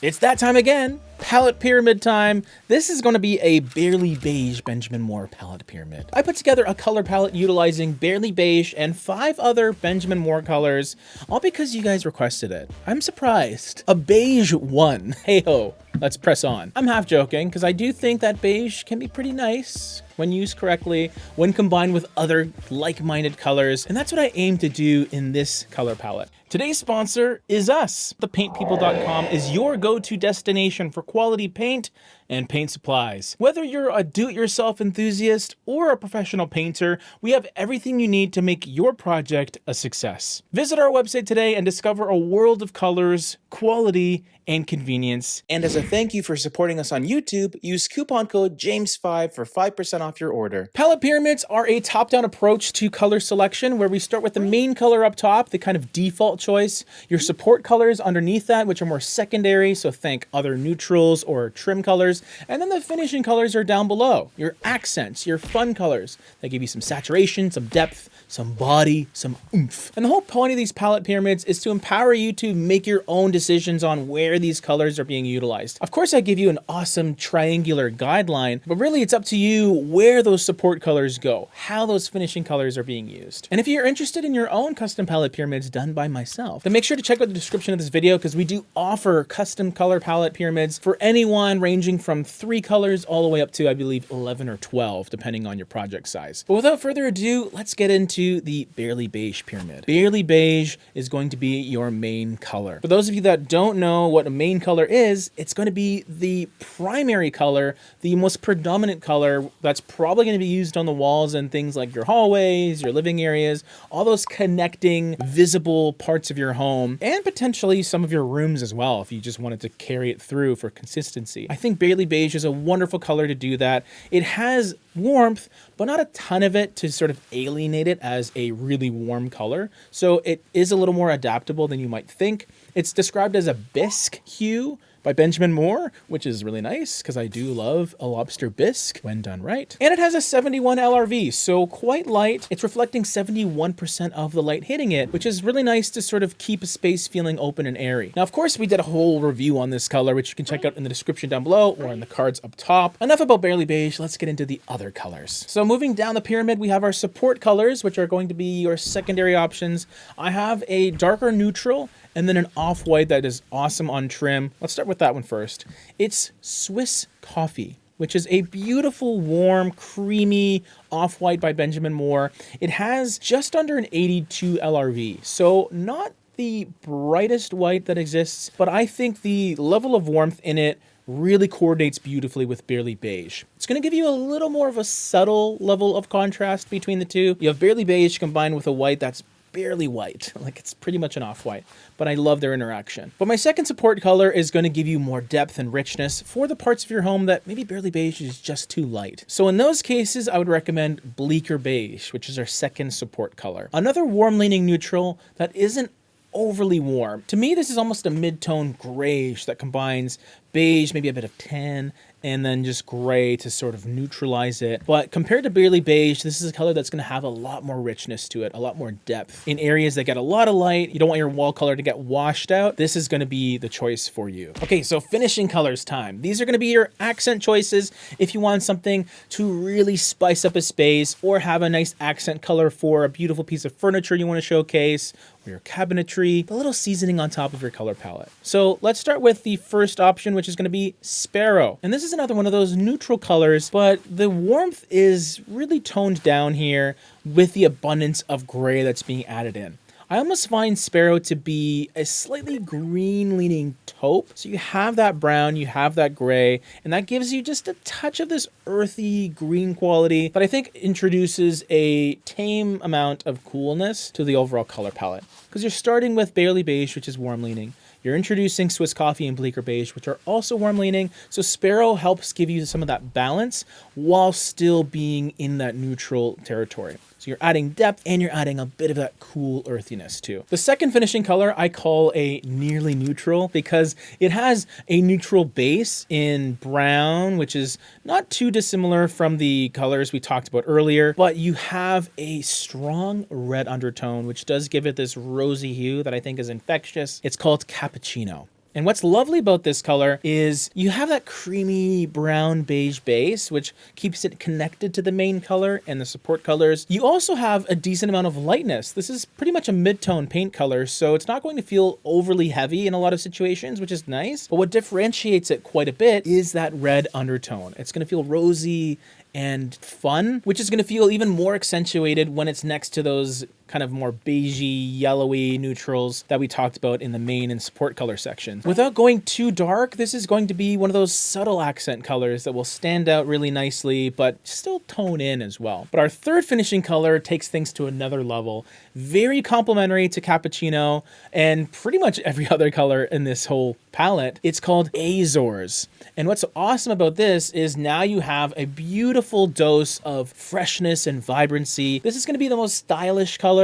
It's that time again, palette pyramid time. This is going to be a Barely Beige Benjamin Moore palette pyramid. I put together a color palette utilizing Barely Beige and 5 other Benjamin Moore colors, all because you guys requested it. I'm surprised. A beige won. Hey ho, let's press on. I'm half joking because I do think that beige can be pretty nice when used correctly, when combined with other like-minded colors, and that's what I aim to do in this color palette. Today's sponsor is us. ThePaintPeople.com is your go-to destination for quality paint and paint supplies. Whether you're a do-it-yourself enthusiast or a professional painter, we have everything you need to make your project a success. Visit our website today and discover a world of colors, quality, and convenience. And as a thank you for supporting us on YouTube, use coupon code JAMES5 for 5% off your order. Palette pyramids are a top-down approach to color selection where we start with the main color up top, the kind of default choice, your support colors underneath that, which are more secondary, so think other neutrals or trim colors, and then the finishing colors are down below, your accents, your fun colors that give you some saturation, some depth, some body, some oomph. And the whole point of these palette pyramids is to empower you to make your own decisions on where these colors are being utilized. Of course, I give you an awesome triangular guideline, but really it's up to you where those support colors go, how those finishing colors are being used. And if you're interested in your own custom palette pyramids done by myself, then make sure to check out the description of this video because we do offer custom color palette pyramids for anyone ranging from 3 colors all the way up to, I believe, 11 or 12, depending on your project size. But without further ado, let's get into the Barely Beige pyramid. Barely Beige is going to be your main color. For those of you that don't know what a main color is, it's going to be the primary color, the most predominant color that's probably going to be used on the walls and things like your hallways, your living areas, all those connecting visible parts of your home, and potentially some of your rooms as well if you just wanted to carry it through for consistency. I think Barely Beige is a wonderful color to do that. It has warmth, but not a ton of it to sort of alienate it as a really warm color. So it is a little more adaptable than you might think. It's described as a bisque hue by Benjamin Moore, which is really nice because I do love a lobster bisque when done right. And it has a 71 LRV, so quite light. It's reflecting 71% of the light hitting it, which is really nice to sort of keep a space feeling open and airy. Now, of course, we did a whole review on this color, which you can check out in the description down below or in the cards up top. Enough about Barely Beige, let's get into the other colors. So moving down the pyramid, we have our support colors, which are going to be your secondary options. I have a darker neutral and then an off-white that is awesome on trim. Let's start with that one first. It's Swiss Coffee, which is a beautiful, warm, creamy off-white by Benjamin Moore. It has just under an 82 LRV, so not the brightest white that exists, but I think the level of warmth in it really coordinates beautifully with Barely Beige. It's going to give you a little more of a subtle level of contrast between the two. You have Barely Beige combined with a white that's barely white, like it's pretty much an off-white, but I love their interaction. But my second support color is going to give you more depth and richness for the parts of your home that maybe Barely Beige is just too light. So in those cases, I would recommend Bleaker Beige, which is our second support color. Another warm-leaning neutral that isn't overly warm. To me, this is almost a mid-tone grayish that combines beige, maybe a bit of tan, and then just gray to sort of neutralize it. But compared to Barely Beige, this is a color that's going to have a lot more richness to it, a lot more depth. In areas that get a lot of light, you don't want your wall color to get washed out, this is going to be the choice for you. Okay, so finishing colors time. These are going to be your accent choices if you want something to really spice up a space or have a nice accent color for a beautiful piece of furniture you want to showcase, or your cabinetry, a little seasoning on top of your color palette. So let's start with the first option, which is going to be Sparrow. And this is another one of those neutral colors, but the warmth is really toned down here with the abundance of gray that's being added in. I almost find Sparrow to be a slightly green-leaning taupe. So you have that brown, you have that gray, and that gives you just a touch of this earthy green quality that I think introduces a tame amount of coolness to the overall color palette. Because you're starting with Barely Beige, which is warm-leaning. You're introducing Swiss Coffee and Bleaker Beige, which are also warm-leaning. So Sparrow helps give you some of that balance while still being in that neutral territory. So you're adding depth and you're adding a bit of that cool earthiness too. The second finishing color I call a nearly neutral because it has a neutral base in brown, which is not too dissimilar from the colors we talked about earlier, but you have a strong red undertone, which does give it this rosy hue that I think is infectious. It's called Cappuccino. And what's lovely about this color is you have that creamy brown beige base, which keeps it connected to the main color and the support colors. You also have a decent amount of lightness. This is pretty much a mid-tone paint color, so it's not going to feel overly heavy in a lot of situations, which is nice. But what differentiates it quite a bit is that red undertone. It's going to feel rosy and fun, which is going to feel even more accentuated when it's next to those kind of more beigey, yellowy neutrals that we talked about in the main and support color sections. Without going too dark, this is going to be one of those subtle accent colors that will stand out really nicely, but still tone in as well. But our third finishing color takes things to another level. Very complementary to Cappuccino and pretty much every other color in this whole palette. It's called Azores. And what's awesome about this is now you have a beautiful dose of freshness and vibrancy. This is going to be the most stylish color.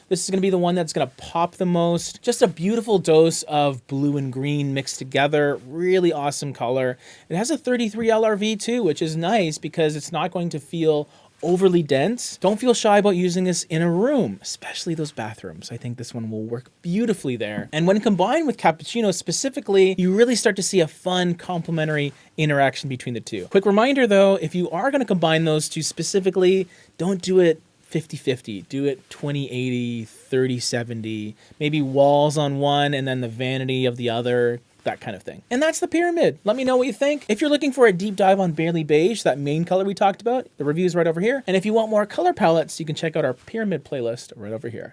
This is going to be the one that's going to pop the most. Just a beautiful dose of blue and green mixed together. Really awesome color. It has a 33 LRV too, which is nice because it's not going to feel overly dense. Don't feel shy about using this in a room, especially those bathrooms. I think this one will work beautifully there. And when combined with Cappuccino specifically, you really start to see a fun complementary interaction between the two. Quick reminder though, if you are going to combine those two specifically, don't do it 50-50. Do it 20-80, 30-70, maybe walls on one and then the vanity of the other, that kind of thing. And that's the Pyramid. Let me know what you think. If you're looking for a deep dive on Barely Beige, that main color we talked about, the review is right over here. And if you want more color palettes, you can check out our Pyramid playlist right over here.